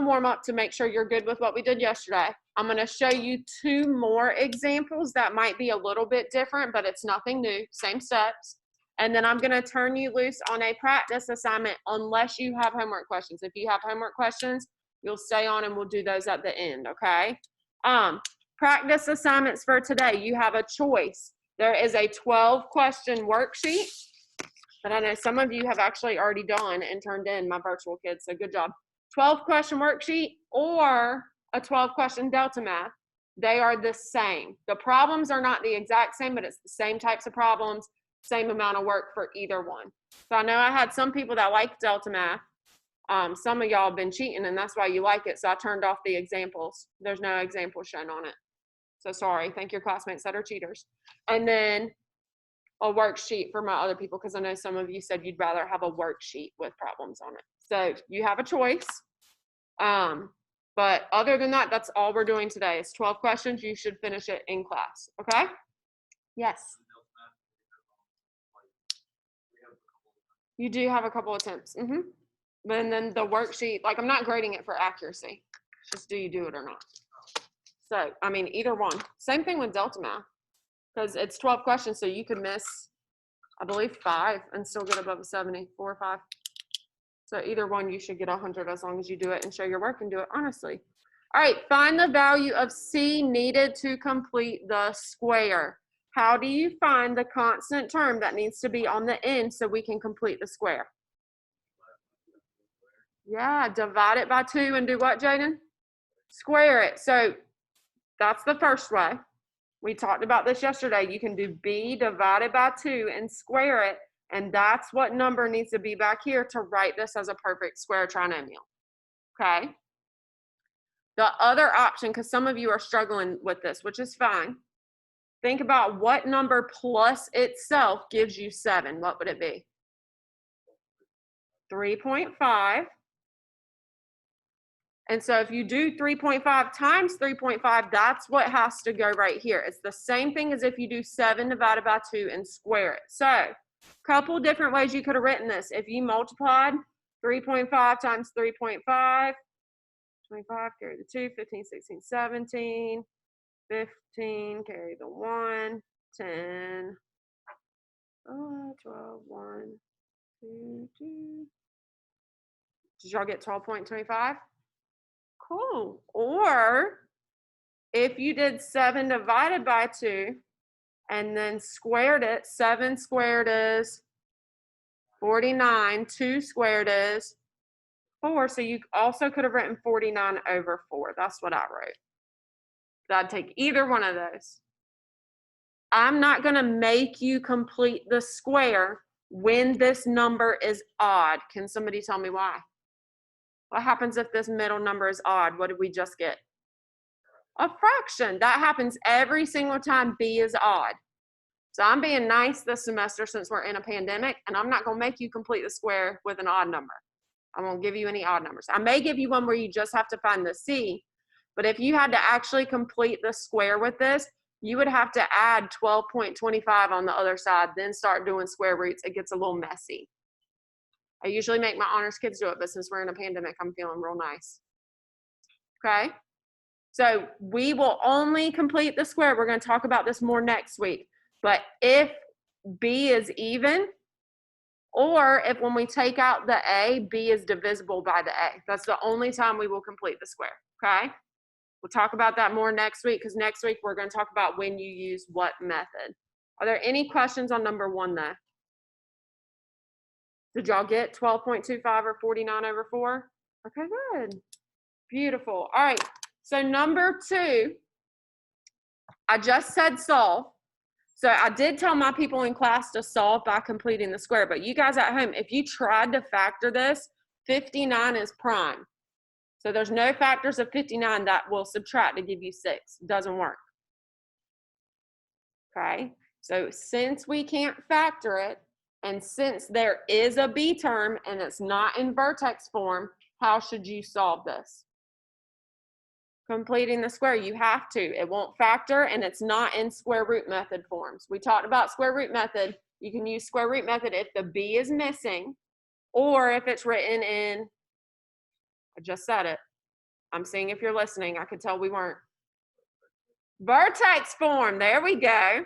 warm up to make sure you're good with what we did yesterday. I'm going to show you 2 more examples that might be a little bit different, but it's nothing new, same steps. And then I'm going to turn you loose on a practice assignment unless you have homework questions. If you have homework questions, you'll stay on and we'll do those at the end, okay? Practice assignments for today. You have a choice. There is a 12-question worksheet that I know some of you have actually already done and turned in, my virtual kids, so good job. 12-question worksheet or a 12-question Delta Math. They are the same. The problems are not the exact same, but it's the same types of problems, same amount of work for either one. So I know I had some people that like Delta Math. Some of y'all have been cheating and that's why you like it. So I turned off the examples. There's no examples shown on it. So sorry, thank your classmates that are cheaters. And then a worksheet for my other people, because I know some of you said you'd rather have a worksheet with problems on it. So you have a choice. But other than that, that's all we're doing today. It's 12 questions. You should finish it in class. Okay? Yes. You do have a couple attempts. And then the worksheet, like I'm not grading it for accuracy. Just do you do it or not? So, I mean, either one. Same thing with Delta Math, because it's 12 questions, so you could miss, I believe, 5 and still get above a 70, 4 or 5. So either one, you should get 100 as long as you do it and show your work and do it honestly. All right, find the value of C needed to complete the square. How do you find the constant term that needs to be on the end so we can complete the square? Yeah, divide it by 2 and do what, Jaden? Square it. So that's the first way. We talked about this yesterday. You can do B divided by 2 and square it. And that's what number needs to be back here to write this as a perfect square trinomial. Okay? The other option, because some of you are struggling with this, which is fine. Think about what number plus itself gives you 7. What would it be? 3.5. And so if you do 3.5 times 3.5, that's what has to go right here. It's the same thing as if you do 7 divided by 2 and square it. So a couple different ways you could have written this. If you multiplied 3.5 times 3.5, 25, carry the 2, 15, 16, 17, 15, carry the 1, 10, 12, 1, 2, 2. Did y'all get 12.25? Cool. Or if you did 7 divided by 2 and then squared it, 7 squared is 49, 2 squared is 4. So you also could have written 49 over 4. That's what I wrote. So I'd take either one of those. I'm not going to make you complete the square when this number is odd. Can somebody tell me why? What happens if this middle number is odd? What did we just get? A fraction. That happens every single time B is odd. So I'm being nice this semester since we're in a pandemic, and I'm not going to make you complete the square with an odd number. I won't give you any odd numbers. I may give you one where you just have to find the C, but if you had to actually complete the square with this, you would have to add 12.25 on the other side, then start doing square roots. It gets a little messy. I usually make my honors kids do it, but since we're in a pandemic, I'm feeling real nice. Okay? So we will only complete the square. We're going to talk about this more next week. But if B is even, or if when we take out the A, B is divisible by the A. That's the only time we will complete the square. Okay? We'll talk about that more next week, because next week we're going to talk about when you use what method. Are there any questions on number 1 though? Did y'all get 12.25 or 49 over 4? Okay, good. Beautiful. All right. So number 2, I just said solve. So I did tell my people in class to solve by completing the square, but you guys at home, if you tried to factor this, 59 is prime. So there's no factors of 59 that will subtract to give you 6. It doesn't work. Okay. So since we can't factor it, and since there is a B term and it's not in vertex form, how should you solve this? Completing the square, you have to. It won't factor and it's not in square root method forms. We talked about square root method. You can use square root method if the B is missing or if it's written in, I just said it, I'm seeing if you're listening. I could tell we weren't. Vertex form. There we go.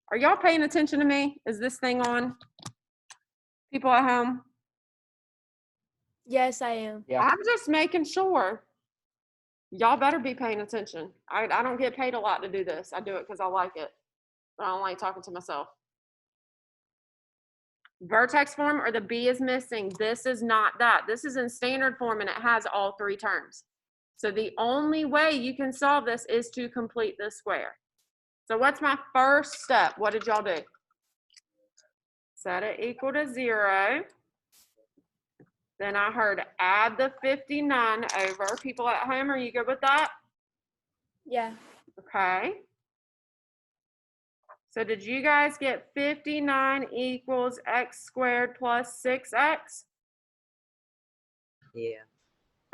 Are y'all paying attention to me? Is this thing on? People at home? Yes, I am. Yeah. I'm just making sure. Y'all better be paying attention. I don't get paid a lot to do this. I do it because I like it. But I don't like talking to myself. Vertex form or the B is missing. This is not that. This is in standard form and it has all three terms. So the only way you can solve this is to complete this square. So what's my first step? What did y'all do? Set it equal to 0. Then I heard add the 59 over. People at home, are you good with that? Yeah. Okay. So did you guys get 59 equals x squared plus 6x? Yeah.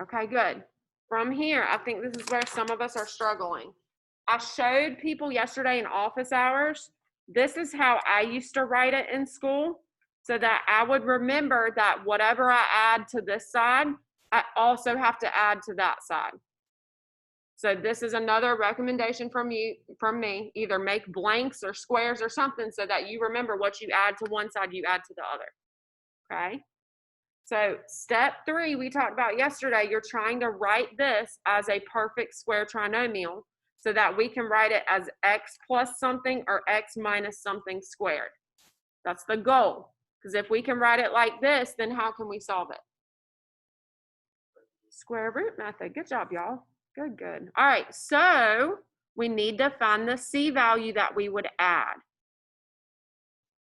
Okay, good. From here, I think this is where some of us are struggling. I showed people yesterday in office hours, this is how I used to write it in school, so that I would remember that whatever I add to this side, I also have to add to that side. So this is another recommendation from me, either make blanks or squares or something so that you remember what you add to one side, you add to the other, okay? So step 3, we talked about yesterday, you're trying to write this as a perfect square trinomial so that we can write it as x plus something or x minus something squared. That's the goal. Because if we can write it like this, then how can we solve it? Square root method. Good job, y'all. Good, good. All right, so we need to find the C value that we would add.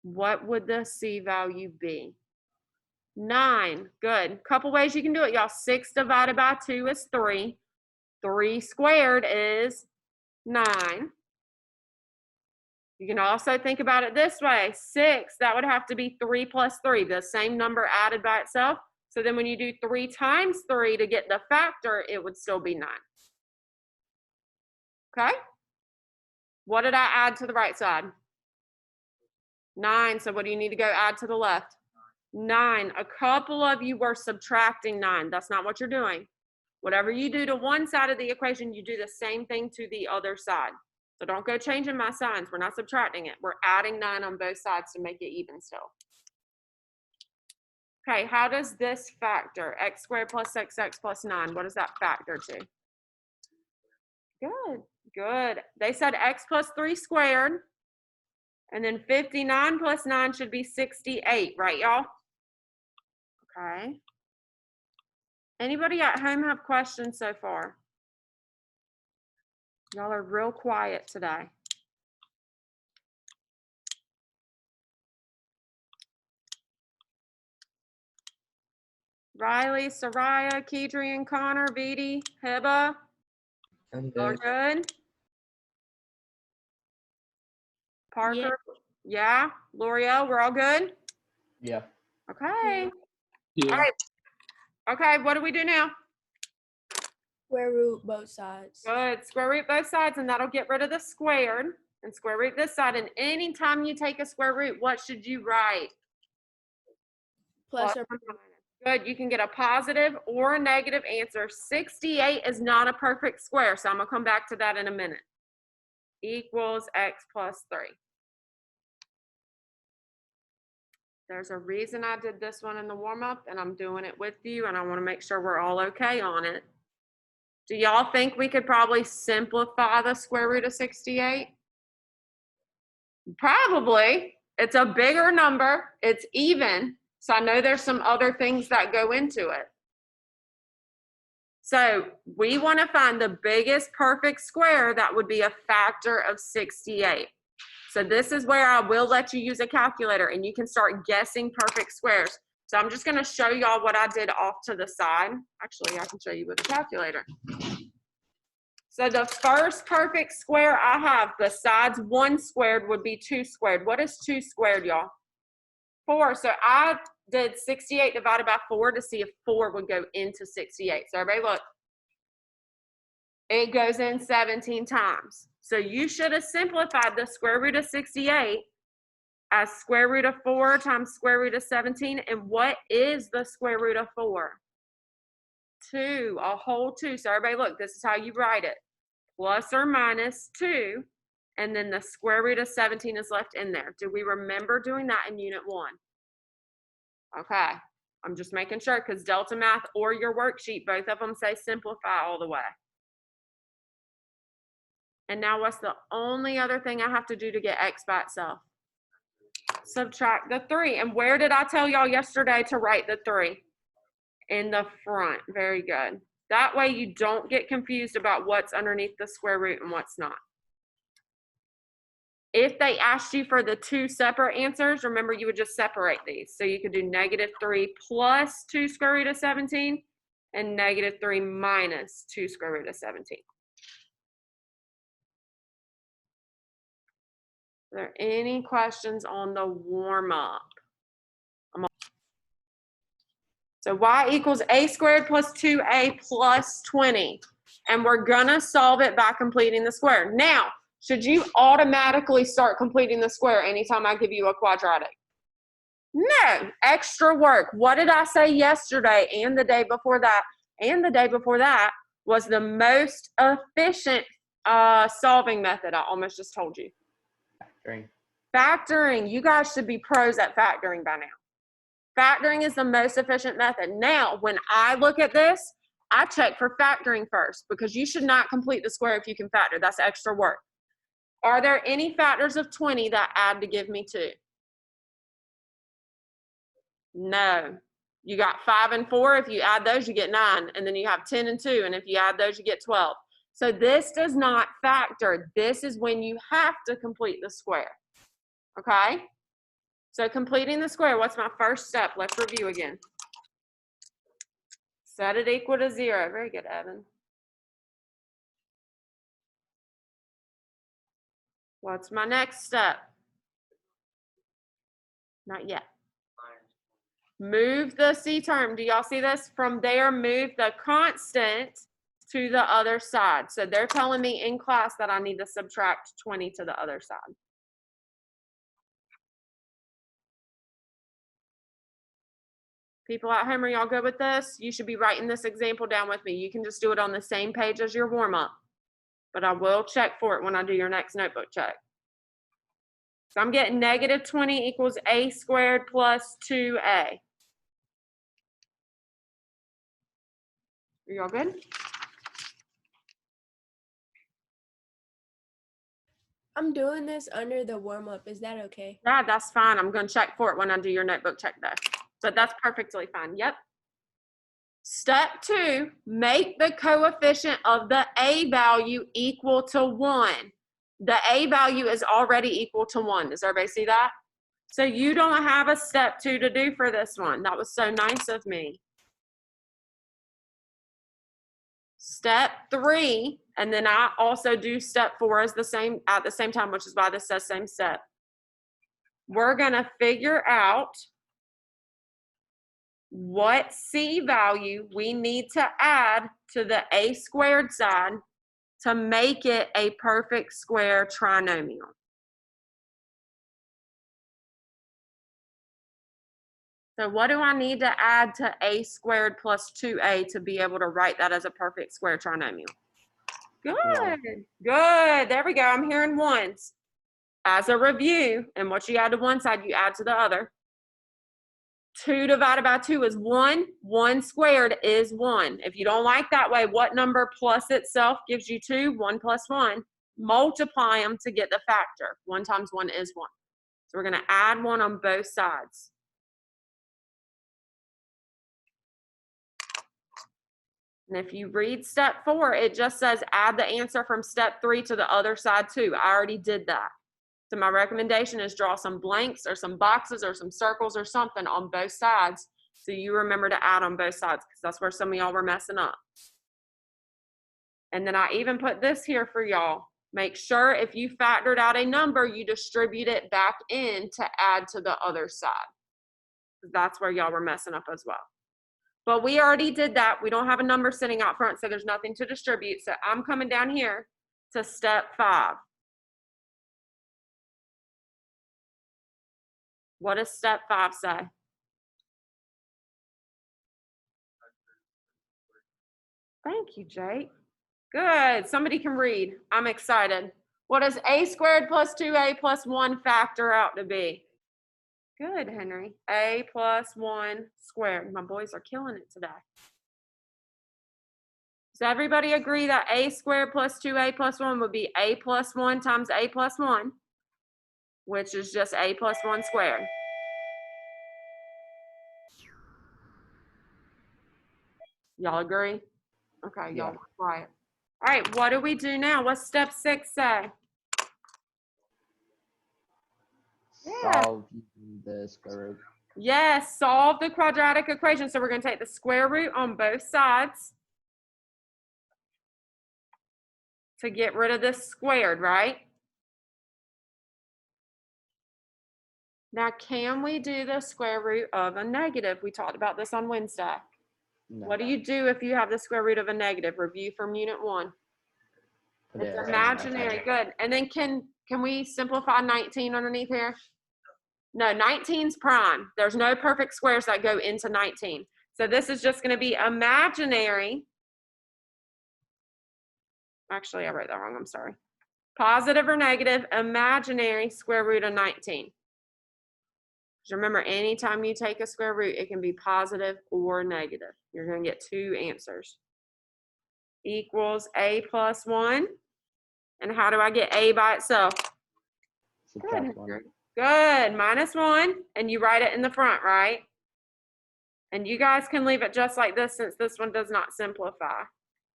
What would the C value be? 9. Good. Couple ways you can do it, y'all. 6 divided by 2 is 3. 3 squared is 9. You can also think about it this way. 6, that would have to be 3 plus 3, the same number added by itself. So then when you do 3 times 3 to get the factor, it would still be 9. Okay? What did I add to the right side? 9. So what do you need to go add to the left? 9. A couple of you were subtracting 9. That's not what you're doing. Whatever you do to one side of the equation, you do the same thing to the other side. So don't go changing my signs. We're not subtracting it. We're adding 9 on both sides to make it even still. Okay, how does this factor? X squared plus 6x plus 9. What does that factor to? Good, good. They said x plus 3 squared. And then 59 plus 9 should be 68, right, y'all? Okay. Anybody at home have questions so far? Y'all are real quiet today. Riley, Soraya, Kedrian, Connor, Beatty, Hiba. I'm All good. good? Parker? Yeah. L'Oreal, we're all good? Yeah. Okay. Yeah. All right. Okay, what do we do now? Square root both sides. Good. Square root both sides, and that'll get rid of the squared. And square root this side. And anytime you take a square root, what should you write? Plus Plus or or minus. Good. You can get a positive or a negative answer. 68 is not a perfect square, so I'm going to come back to that in a minute. Equals x plus 3. There's a reason I did this one in the warm-up, and I'm doing it with you, and I want to make sure we're all okay on it. Do y'all think we could probably simplify the square root of 68? Probably. It's a bigger number. It's even. So I know there's some other things that go into it. So we want to find the biggest perfect square that would be a factor of 68. So this is where I will let you use a calculator and you can start guessing perfect squares. So I'm just going to show y'all what I did off to the side. Actually, I can show you with a calculator. So the first perfect square I have besides 1 squared would be 2 squared. What is 2 squared, y'all? 4. So I did 68 divided by 4 to see if 4 would go into 68. So everybody look. It goes in 17 times. So you should have simplified the square root of 68 as square root of 4 times square root of 17. And what is the square root of 4? 2, a whole 2. So everybody look, this is how you write it. Plus or minus 2, and then the square root of 17 is left in there. Do we remember doing that in Unit 1? Okay, I'm just making sure because Delta Math or your worksheet, both of them say simplify all the way. And now what's the only other thing I have to do to get x by itself? Subtract the 3. And where did I tell y'all yesterday to write the 3? In the front. Very good. That way you don't get confused about what's underneath the square root and what's not. If they asked you for the 2 separate answers, remember you would just separate these. So you could do -3 plus 2 square root of 17 and -3 minus 2 square root of 17. Are there any questions on the warm-up? So y equals a squared plus 2a plus 20. And we're gonna solve it by completing the square. Now, should you automatically start completing the square anytime I give you a quadratic? No, extra work. What did I say yesterday and the day before that? And the day before that was the most efficient solving method. I almost just told you. Factoring. Factoring. You guys should be pros at factoring by now. Factoring is the most efficient method. Now, when I look at this, I check for factoring first because you should not complete the square if you can factor. That's extra work. Are there any factors of 20 that add to give me 2? No. You got 5 and 4. If you add those, you get 9. And then you have 10 and 2. And if you add those, you get 12. So this does not factor. This is when you have to complete the square. Okay? So completing the square, what's my first step? Let's review again. Set it equal to 0. Very good, Evan. What's my next step? Not yet. Move the C term. Do y'all see this? From there, move the constant to the other side. So they're telling me in class that I need to subtract 20 to the other side. People at home, are y'all good with this? You should be writing this example down with me. You can just do it on the same page as your warm-up, but I will check for it when I do your next notebook check. So I'm getting -20 equals a squared plus 2a. Are y'all good? I'm doing this under the warm-up. Is that okay? Yeah, that's fine. I'm going to check for it when I do your notebook check though. But that's perfectly fine. Yep. Step 2, make the coefficient of the a value equal to 1. The a value is already equal to 1. Does everybody see that? So you don't have a step 2 to do for this one. That was so nice of me. Step 3, and then I also do step 4 as at the same time, which is why this says same step. We're going to figure out what C value we need to add to the a squared side to make it a perfect square trinomial. So what do I need to add to a squared plus 2a to be able to write that as a perfect square trinomial? Good, good. There we go. I'm hearing ones. As a review, and what you add to one side, you add to the other. 2 divided by 2 is 1. 1 squared is 1. If you don't like that way, what number plus itself gives you 2? 1 plus 1. Multiply them to get the factor. 1 times 1 is 1. So we're going to add 1 on both sides. And if you read step 4, it just says add the answer from step 3 to the other side too. I already did that. So my recommendation is draw some blanks or some boxes or some circles or something on both sides so you remember to add on both sides because that's where some of y'all were messing up. And then I even put this here for y'all. Make sure if you factored out a number, you distribute it back in to add to the other side. That's where y'all were messing up as well. But we already did that. We don't have a number sitting out front, so there's nothing to distribute. So I'm coming down here to step 5. What does step 5 say? Thank you, Jake. Good. Somebody can read. I'm excited. What does a squared plus 2a plus 1 factor out to be? Good, Henry. A plus 1 squared. My boys are killing it today. Does everybody agree that a squared plus 2a plus 1 would be a plus 1 times a plus 1, which is just a plus 1 squared? Y'all agree? Okay, y'all Yeah. quiet. All right, what do we do now? What's step 6 say? Yeah. Solve using the square root. Yes, solve the quadratic equation. So we're going to take the square root on both sides to get rid of this squared, right? Now, can we do the square root of a negative? We talked about this on Wednesday. No. What do you do if you have the square root of a negative? Review from unit 1. Put it It's as imaginary. Good. And then can we simplify 19 underneath here? No, 19's prime. There's no perfect squares that go into 19. So this is just going to be imaginary. Actually, I wrote that wrong. I'm sorry. Positive or negative imaginary square root of 19. Just remember, anytime you take a square root, it can be positive or negative. You're going to get 2 answers. Equals a plus 1. And how do I get a by itself? Subtract 1. Good. Minus 1. And you write it in the front, right? And you guys can leave it just like this since this one does not simplify.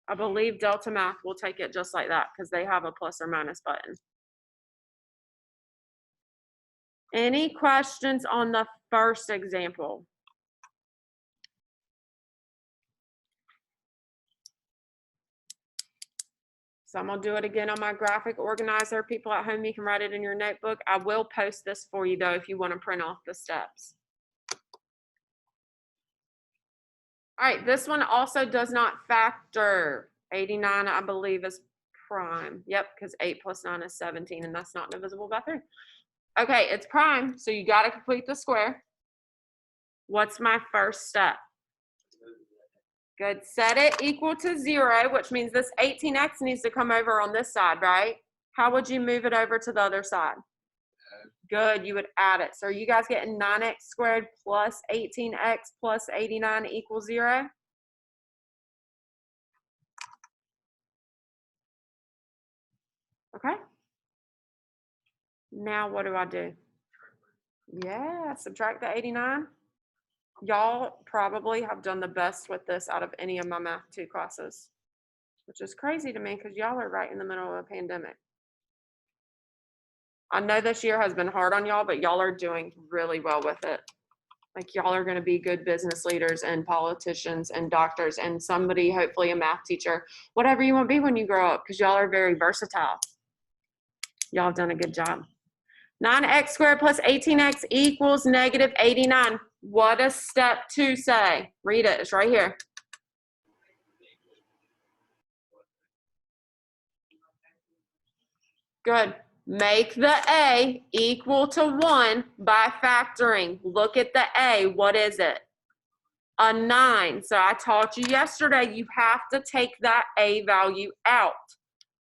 I believe Delta Math will take it just like that because they have a plus or minus button. Any questions on the first example? So I'm going to do it again on my graphic organizer. People at home, you can write it in your notebook. I will post this for you, though, if you want to print off the steps. All right, this one also does not factor. 89, I believe, is prime. Yep, because 8 plus 9 is 17, and that's not divisible by 3. Okay, it's prime, so you got to complete the square. What's my first step? Good. Set it equal to 0, which means this 18x needs to come over on this side, right? How would you move it over to the other side? Good. You would add it. So are you guys getting 9x squared plus 18x plus 89 equals 0? Okay. Now what do I do? Yeah, subtract the 89. Y'all probably have done the best with this out of any of my Math 2 classes, which is crazy to me because y'all are right in the middle of a pandemic. I know this year has been hard on y'all, but y'all are doing really well with it. Like y'all are going to be good business leaders and politicians and doctors and somebody, hopefully a math teacher, whatever you want to be when you grow up, because y'all are very versatile. Y'all have done a good job. 9x squared plus 18x equals negative 89. What does step 2 say? Read it. It's right here. Good. Make the a equal to 1 by factoring. Look at the a. What is it? A 9. So I taught you yesterday you have to take that a value out.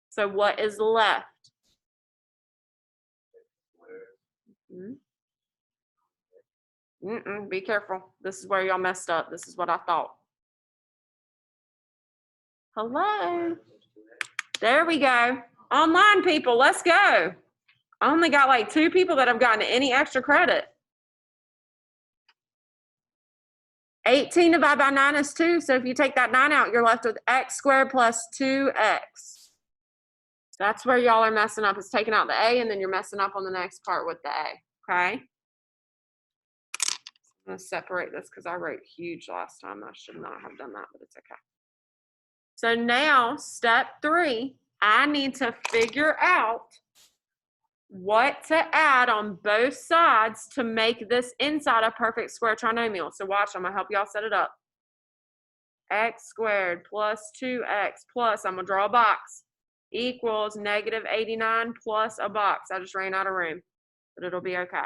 So what is left? Be careful. This is where y'all messed up. This is what I thought. Hello. There we go. Online people, let's go. I only got like 2 people that have gotten any extra credit. 18 divided by 9 is 2. So if you take that 9 out, you're left with x squared plus 2x. That's where y'all are messing up. It's taking out the a, and then you're messing up on the next part with the a. Okay? I'm going to separate this because I wrote huge last time. I should not have done that, but it's okay. So now, step 3, I need to figure out what to add on both sides to make this inside a perfect square trinomial. So watch, I'm going to help y'all set it up. X squared plus 2x plus, I'm going to draw a box, equals negative 89 plus a box. I just ran out of room, but it'll be okay.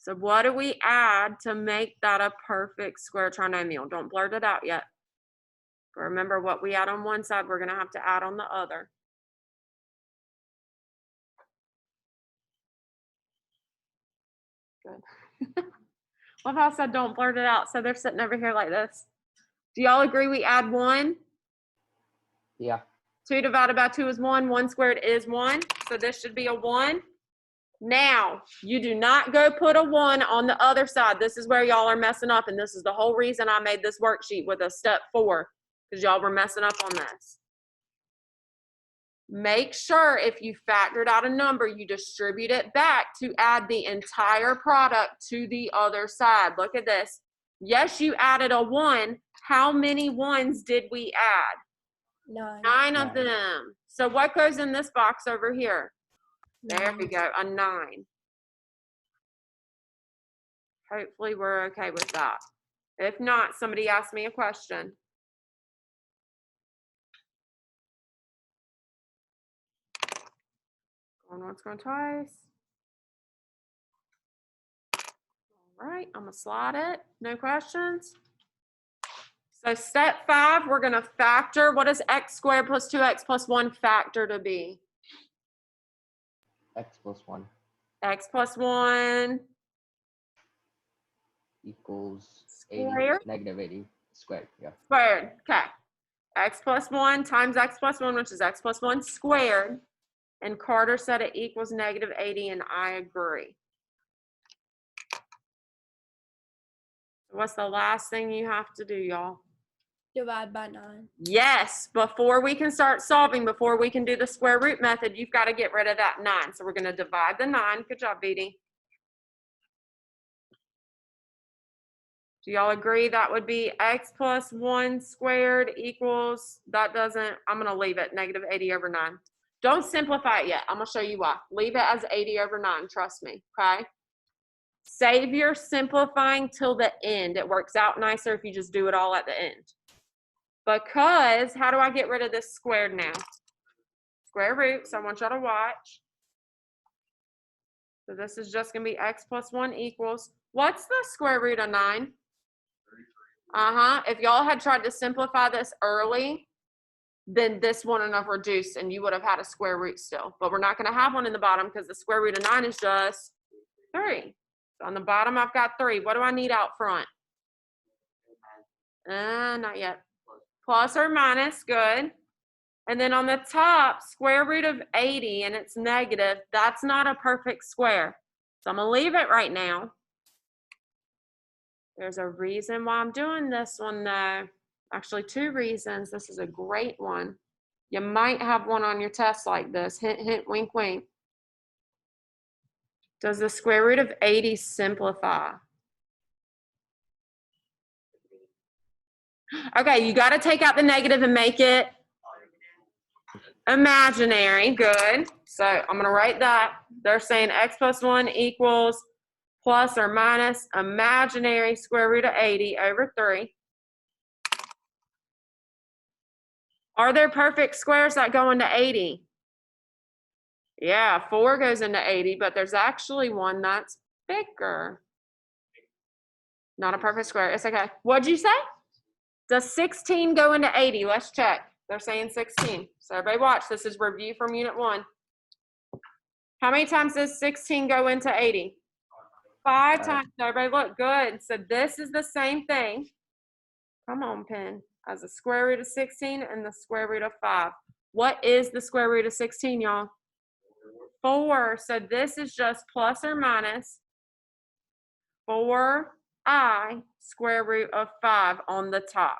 So what do we add to make that a perfect square trinomial? Don't blurt it out yet. Remember, what we add on one side, we're going to have to add on the other. Good. Love how I said don't blurt it out. So they're sitting over here like this. Do y'all agree we add 1? Yeah. 2 divided by 2 is 1. 1 squared is 1. So this should be a 1. Now, you do not go put a 1 on the other side. This is where y'all are messing up, and this is the whole reason I made this worksheet with a step 4, because y'all were messing up on this. Make sure if you factored out a number, you distribute it back to add the entire product to the other side. Look at this. Yes, you added a 1. How many 1s did we add? 9. 9 of 9. them. So what goes in this box over here? There we go, a 9. Hopefully we're okay with that. If not, somebody ask me a question. Going once, going twice. All right, I'm gonna slide it. No questions? So step 5, we're gonna factor. What does x squared plus 2x plus 1 factor to be? X plus 1 X plus 1 equals 80, Squared? negative 80 squared. Yeah. squared. Okay. X plus 1 times x plus 1, which is x plus 1 squared. And Carter said it equals negative 80, and I agree. What's the last thing you have to do, y'all? Divide by 9. Yes, before we can start solving, before we can do the square root method, you've got to get rid of that 9. So we're going to divide the 9. Good job, Beatty. Do y'all agree that would be x plus 1 squared equals, that doesn't, I'm going to leave it, negative 80 over 9. Don't simplify it yet. I'm going to show you why. Leave it as 80 over 9. Trust me, okay? Save your simplifying till the end. It works out nicer if you just do it all at the end. Because, how do I get rid of this squared now? Square root, so I want y'all to watch. So this is just going to be x plus 1 equals, what's the square root of 9? If y'all had tried to simplify this early, then this wouldn't have reduced and you would have had a square root still. But we're not going to have one in the bottom because the square root of 9 is just 3. So on the bottom, I've got 3. What do I need out front? Not yet. Plus or minus, good. And then on the top, square root of 80, and it's negative. That's not a perfect square. So I'm going to leave it right now. There's a reason why I'm doing this one, though. Actually, 2 reasons. This is a great one. You might have one on your test like this. Hint, hint, wink, wink. Does the square root of 80 simplify? Okay, you got to take out the negative and make it imaginary. Good. So I'm going to write that. They're saying x plus 1 equals plus or minus imaginary square root of 80 over 3. Are there perfect squares that go into 80? Yeah, 4 goes into 80, but there's actually one that's bigger. Not a perfect square. It's okay. What'd you say? Does 16 go into 80? Let's check. They're saying 16. So everybody watch. This is review from unit 1. How many times does 16 go into 80? 5 times. Everybody look good. So this is the same thing. Come on, pen. As the square root of 16 and the square root of 5. What is the square root of 16, y'all? 4. So this is just plus or minus 4i square root of 5 on the top.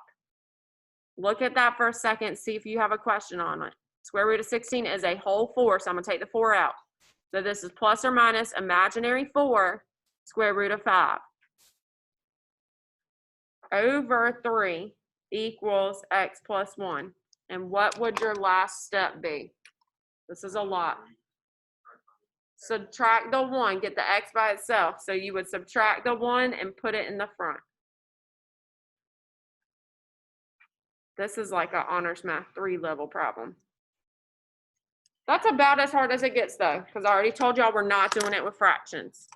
Look at that for a second. See if you have a question on it. Square root of 16 is a whole 4, so I'm going to take the 4 out. So this is plus or minus imaginary 4 square root of 5 over 3 equals x plus 1. And what would your last step be? This is a lot. Subtract the 1, get the x by itself. So you would subtract the 1 and put it in the front. This is like an honors math 3 level problem. That's about as hard as it gets though, because I already told y'all we're not doing it with fractions.